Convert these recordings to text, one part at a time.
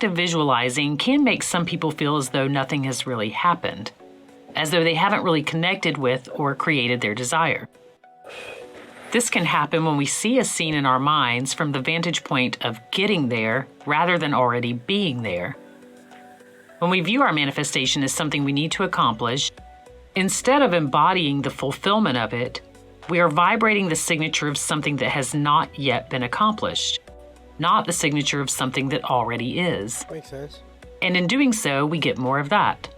of visualizing can make some people feel as though nothing has really happened, as though they haven't really connected with or created their desire. This can happen when we see a scene in our minds from the vantage point of getting there rather than already being there. When we view our manifestation as something we need to accomplish, instead of embodying the fulfillment of it, we are vibrating the signature of something that has not yet been accomplished, not the signature of something that already is. Makes sense. And in doing so, we get more of that.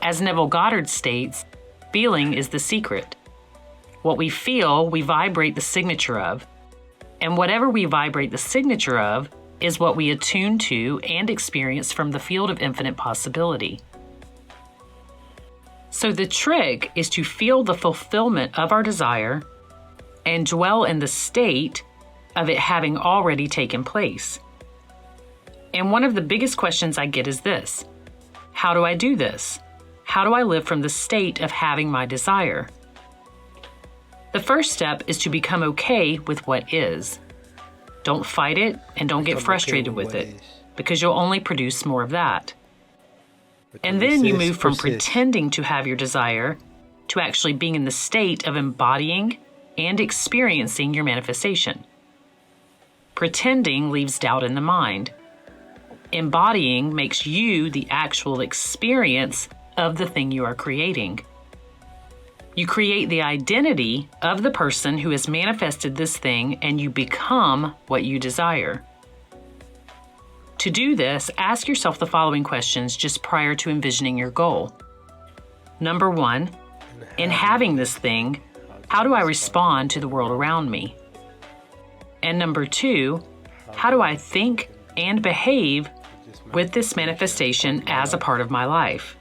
As Neville Goddard states, feeling is the secret. What we feel, we vibrate the signature of, and whatever we vibrate the signature of is what we attune to and experience from the field of infinite possibility. So the trick is to feel the fulfillment of our desire and dwell in the state of it having already taken place. And one of the biggest questions I get is this: how do I do this? How do I live from the state of having my desire? The first step is to become okay with what is. Don't fight it and don't get frustrated with it, because you'll only produce more of that. And then you move from pretending to have your desire to actually being in the state of embodying and experiencing your manifestation. Pretending leaves doubt in the mind. Embodying makes you the actual experience of the thing you are creating. You create the identity of the person who has manifested this thing, and you become what you desire. To do this, ask yourself the following questions just prior to envisioning your goal. Number 1, in having this thing, how do I respond to the world around me? And number 2, how do I think and behave with this manifestation as a part of my life?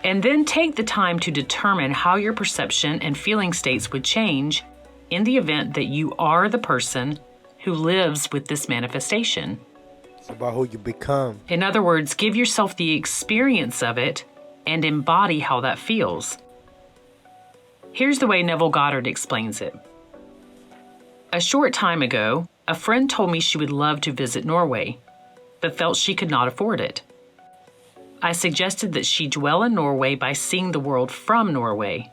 And then take the time to determine how your perception and feeling states would change in the event that you are the person who lives with this manifestation. It's about who you become. In other words, give yourself the experience of it and embody how that feels. Here's the way Neville Goddard explains it. A short time ago, a friend told me she would love to visit Norway, but felt she could not afford it. I suggested that she dwell in Norway by seeing the world from Norway.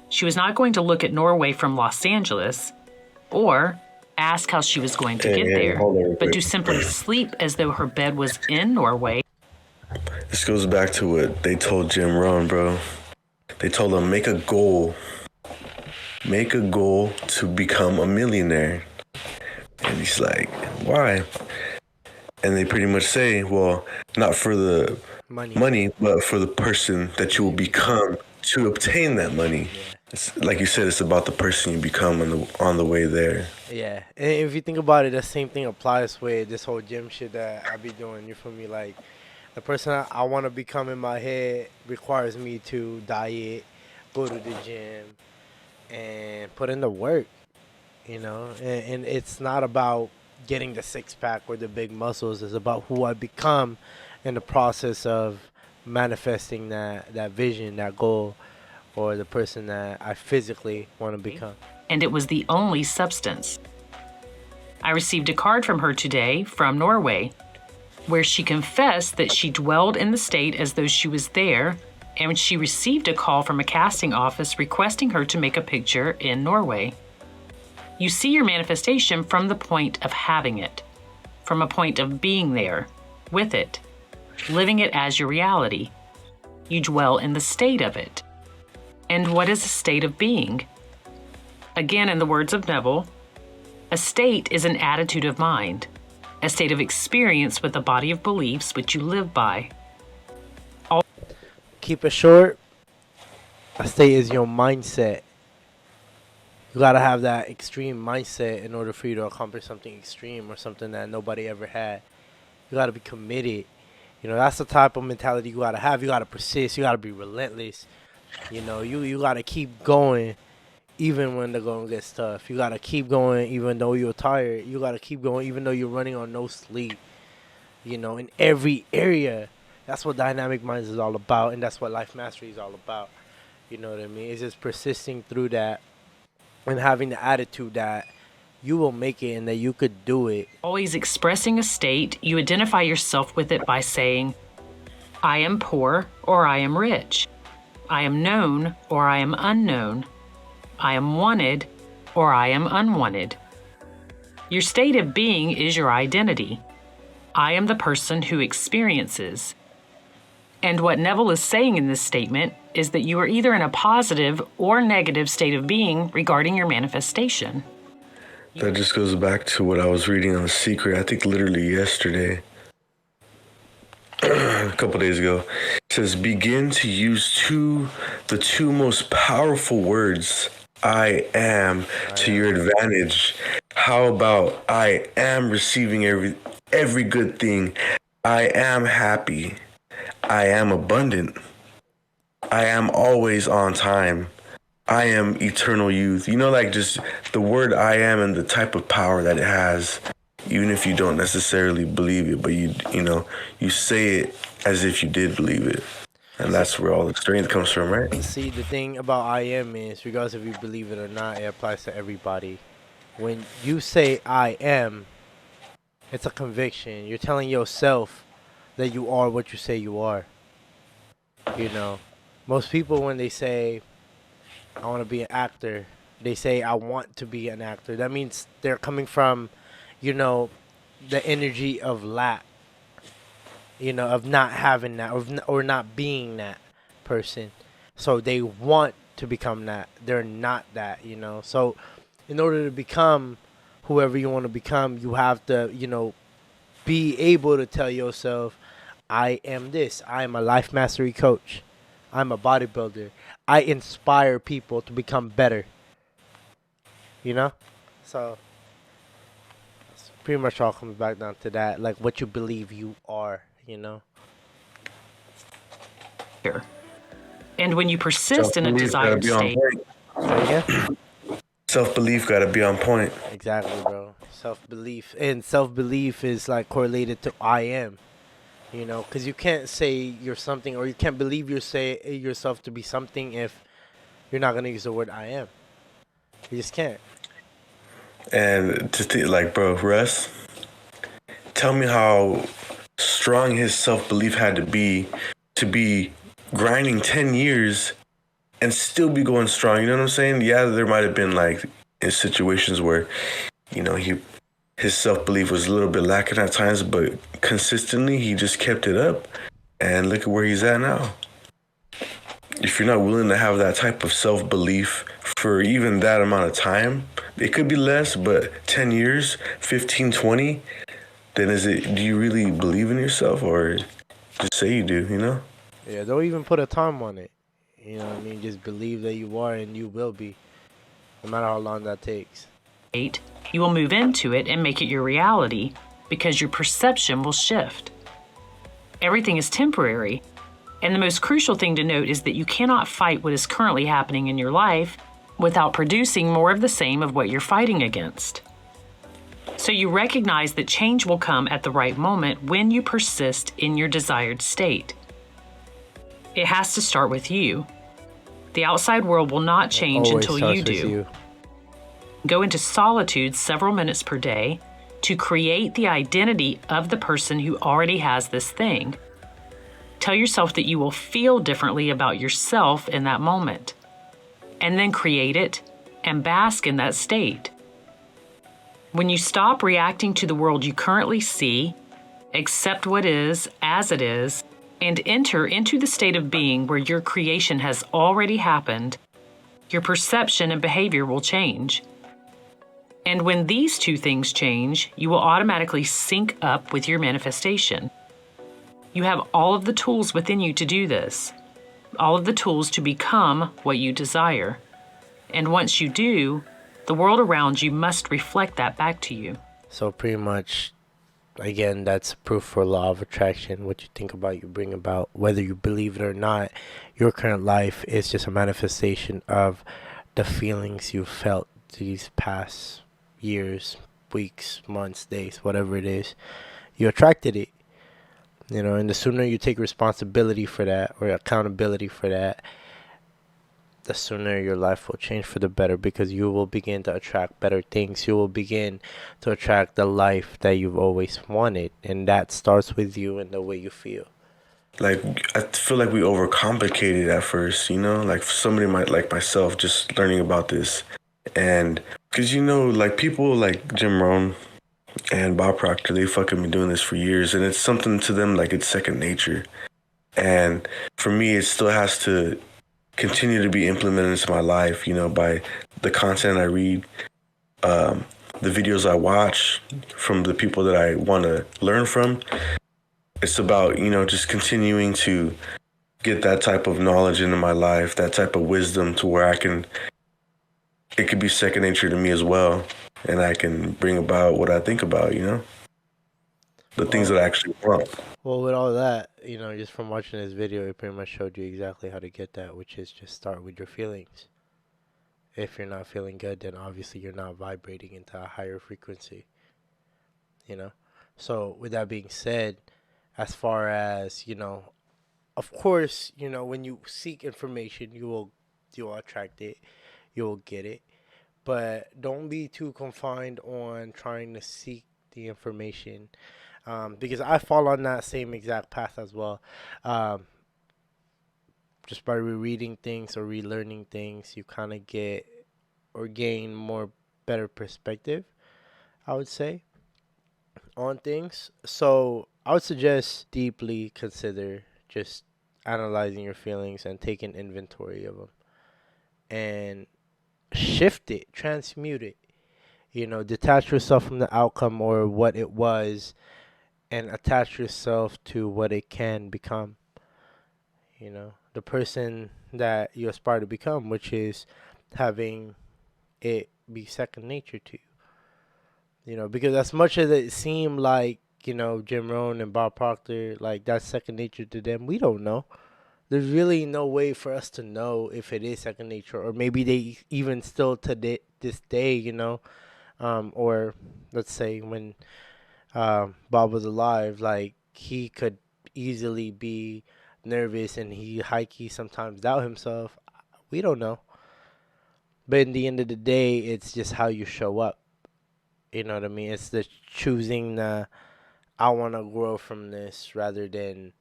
She was not going to look at Norway from Los Angeles or ask how she was going to get there, but to simply sleep as though her bed was in Norway. This goes back to what they told Jim Rohn, bro. They told him, make a goal. Make a goal to become a millionaire. And he's like, why? And they pretty much say, well, not for the money, but for the person that you will become to obtain that money. It's, like you said, it's about the person you become on the way there. Yeah, and if you think about it, the same thing applies with this whole gym shit that I be doing. You feel me? Like, the person I want to become in my head requires me to diet, go to the gym, and put in the work, you know? And it's not about getting the six-pack or the big muscles. It's about who I become in the process of manifesting that vision, that goal, or the person that I physically want to become. And it was the only substance. I received a card from her today from Norway, where she confessed that she dwelled in the state as though she was there, and she received a call from a casting office requesting her to make a picture in Norway. You see your manifestation from the point of having it, from a point of being there, with it, living it as your reality. You dwell in the state of it. And what is a state of being? Again, in the words of Neville, a state is an attitude of mind, a state of experience with a body of beliefs which you live by. Keep it short. A state is your mindset. You gotta have that extreme mindset in order for you to accomplish something extreme or something that nobody ever had. You gotta be committed. You know, that's the type of mentality you gotta have. You gotta persist. You gotta be relentless. You know, you gotta keep going even when the going gets tough. You gotta keep going even though you're tired. You gotta keep going even though you're running on no sleep. You know, in every area. That's what Dynamic Minds is all about, and that's what Life Mastery is all about. You know what I mean? It's just persisting through that and having the attitude that you will make it and that you could do it. Always expressing a state, you identify yourself with it by saying, I am poor or I am rich. I am known or I am unknown. I am wanted or I am unwanted. Your state of being is your identity. I am the person who experiences. And what Neville is saying in this statement is that you are either in a positive or negative state of being regarding your manifestation. That just goes back to what I was reading on The Secret, I think literally yesterday, a couple days ago. It says, begin to use the two most powerful words, I am, to your advantage. How about I am receiving every good thing? I am happy. I am abundant. I am always on time. I am eternal youth. You know, like just the word I am and the type of power that it has, even if you don't necessarily believe it, but you say it as if you did believe it. And that's where all the strength comes from, right? See, the thing about I am is, regardless if you believe it or not, it applies to everybody. When you say I am, it's a conviction. You're telling yourself that you are what you say you are. You know, most people, when they say, I want to be an actor, they say, I want to be an actor. That means they're coming from, the energy of lack, of not having that, or not being that person. So they want to become that. They're not that, So in order to become whoever you want to become, you have to, be able to tell yourself, I am this. I am a life mastery coach. I'm a bodybuilder. I inspire people to become better. So it's pretty much all comes back down to that, like what you believe you are, Sure. And when you persist in a desired state, Self-belief gotta be on point. Exactly, bro. Self-belief is like correlated to I am. Because you can't say you're something, or you can't believe yourself to be something if you're not gonna use the word I am. You just can't. And bro, Russ, tell me how strong his self-belief had to be grinding 10 years and still be going strong. You know what I'm saying? Yeah, there might have been like in situations where, his self-belief was a little bit lacking at times, but consistently he just kept it up. And look at where he's at now. If you're not willing to have that type of self-belief for even that amount of time, it could be less, but 10 years, 15, 20, then do you really believe in yourself, or just say you do, Yeah, don't even put a time on it. You know what I mean? Just believe that you are, and you will be, no matter how long that takes. You will move into it and make it your reality because your perception will shift. Everything is temporary, and the most crucial thing to note is that you cannot fight what is currently happening in your life without producing more of the same of what you're fighting against. So you recognize that change will come at the right moment when you persist in your desired state. It has to start with you. The outside world will not change until you do. Go into solitude several minutes per day to create the identity of the person who already has this thing. Tell yourself that you will feel differently about yourself in that moment, and then create it and bask in that state. When you stop reacting to the world you currently see, accept what is as it is, and enter into the state of being where your creation has already happened, your perception and behavior will change. And when these two things change, you will automatically sync up with your manifestation. You have all of the tools within you to do this, all of the tools to become what you desire. And once you do, the world around you must reflect that back to you. So pretty much, again, that's proof for law of attraction. What you think about, you bring about. Whether you believe it or not, your current life is just a manifestation of the feelings you felt these past years, weeks, months, days, whatever it is. You attracted it. And the sooner you take responsibility for that, or accountability for that, the sooner your life will change for the better, because you will begin to attract better things. You will begin to attract the life that you've always wanted, and that starts with you and the way you feel. Like, I feel like we overcomplicate it at first, you know? Like, somebody might, like myself, just learning about this. And, because, you know, like, people like Jim Rohn and Bob Proctor, they fucking been doing this for years, and it's something to them, like, it's second nature. And for me, it still has to continue to be implemented into my life, you know, by the content I read, the videos I watch from the people that I want to learn from. It's about, you know, just continuing to get that type of knowledge into my life, that type of wisdom, to where it could be second nature to me as well. And I can bring about what I think about, you know, the things that I actually want. Well, with all that, you know, just from watching this video, it pretty much showed you exactly how to get that, which is just start with your feelings. If you're not feeling good, then obviously you're not vibrating into a higher frequency, you know? So, with that being said, as far as, you know, of course, you know, when you seek information, you will attract it, you will get it. But don't be too confined on trying to seek the information, because I fall on that same exact path as well. Um, just by rereading things or relearning things, you kind of get or gain more better perspective, I would say, on things. So I would suggest deeply consider just analyzing your feelings and taking inventory of them and shift it, transmute it. You know, detach yourself from the outcome or what it was and attach yourself to what it can become. You know, the person that you aspire to become, which is having it be second nature to you. You know, because as much as it seemed like, you know, Jim Rohn and Bob Proctor, like that's second nature to them, we don't know. There's really no way for us to know if it is second nature, or maybe they even still to this day, you know, or let's say when Bob was alive, like he could easily be nervous and he high key sometimes doubt himself. We don't know. But in the end of the day, it's just how you show up. You know what I mean? It's the choosing the I want to grow from this rather than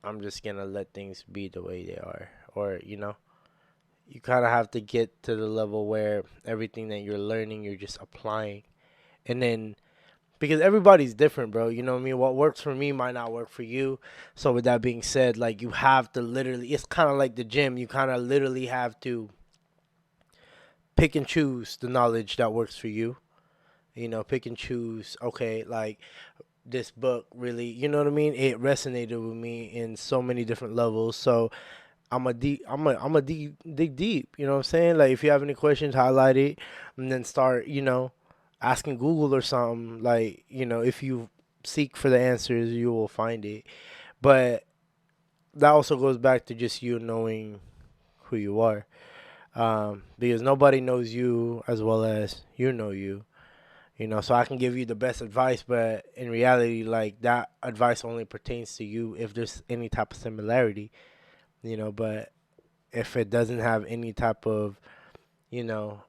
I'm just going to let things be the way they are. Or, you know, you kind of have to get to the level where everything that you're learning, you're just applying. And then, because everybody's different, bro. You know what I mean? What works for me might not work for you. So, with that being said, like, you have to literally, it's kind of like the gym. You kind of literally have to pick and choose the knowledge that works for you. You know, pick and choose, okay, like this book really, you know what I mean? It resonated with me in so many different levels. So dig deep, you know what I'm saying? Like if you have any questions, highlight it and then start, you know, asking Google or something. Like, you know, if you seek for the answers, you will find it. But that also goes back to just you knowing who you are. Because nobody knows you as well as you know you. You know, so I can give you the best advice, but in reality, like that advice only pertains to you if there's any type of similarity, you know. But if it doesn't have any type of, you know,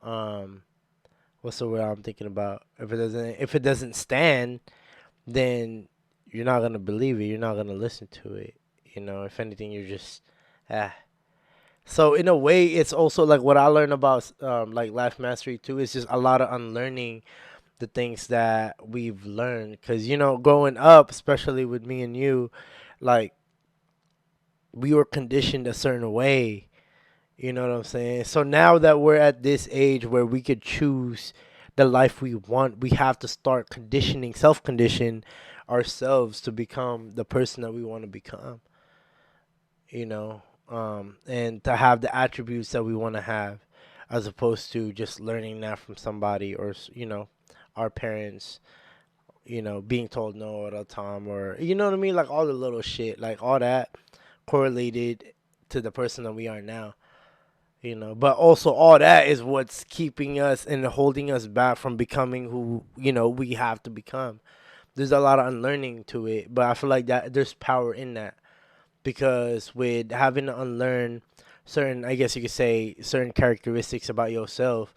what's the word I'm thinking about? If it doesn't stand, then you're not gonna believe it. You're not gonna listen to it. You know, if anything, you're just ah. So in a way, it's also like what I learned about like life mastery too. It's just a lot of unlearning the things that we've learned, because you know, growing up, especially with me and you, like we were conditioned a certain way, you know what I'm saying? So now that we're at this age where we could choose the life we want, we have to start conditioning, self condition ourselves to become the person that we want to become, you know, and to have the attributes that we want to have, as opposed to just learning that from somebody or, you know, our parents, you know, being told no at a time, or you know what I mean, like all the little shit, like all that correlated to the person that we are now, you know. But also all that is what's keeping us and holding us back from becoming who, you know, we have to become. There's a lot of unlearning to it, but I feel like that there's power in that, because with having to unlearn certain, I guess you could say, certain characteristics about yourself,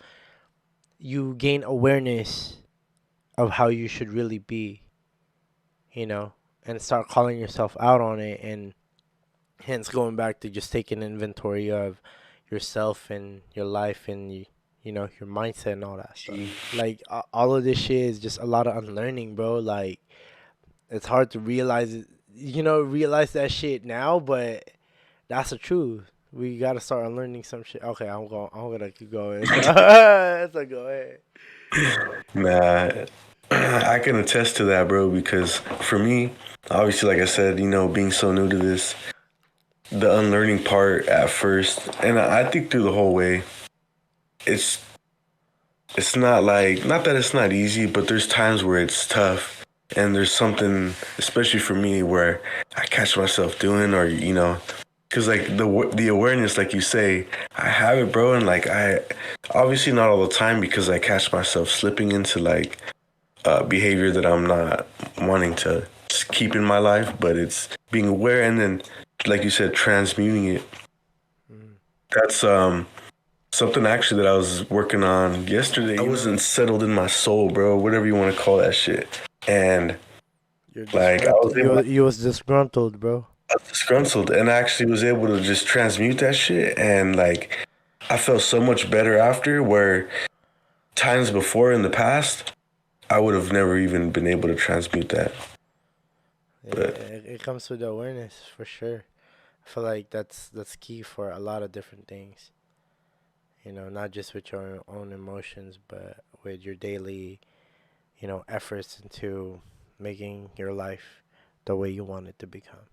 you gain awareness of how you should really be, you know, and start calling yourself out on it, and hence going back to just taking inventory of yourself and your life and you know, your mindset and all that stuff. Like all of this shit is just a lot of unlearning, bro. Like it's hard to realize it, you know, realize that shit now, but that's the truth. We gotta start unlearning some shit. Okay, I'm gonna keep going. So go ahead. Nah, I can attest to that, bro, because for me, obviously, like I said, you know, being so new to this, the unlearning part at first, and I think through the whole way, it's it's not like, not that it's not easy, but there's times where it's tough, and there's something, especially for me, where I catch myself doing, or you know, because like the awareness, like you say, I have it, bro, and like I obviously not all the time because I catch myself slipping into like behavior that I'm not wanting to keep in my life, but it's being aware and then, like you said, transmuting it. That's something actually that I was working on yesterday. I wasn't settled in my soul, bro. Whatever you want to call that shit. And You're like I was able, you was disgruntled, bro. I was disgruntled, and I actually was able to just transmute that shit. And like I felt so much better after. Where times before in the past, I would have never even been able to transmute that. Yeah, But it comes with awareness for sure. I feel like that's key for a lot of different things. You know, not just with your own emotions, but with your daily, you know, efforts into making your life the way you want it to become.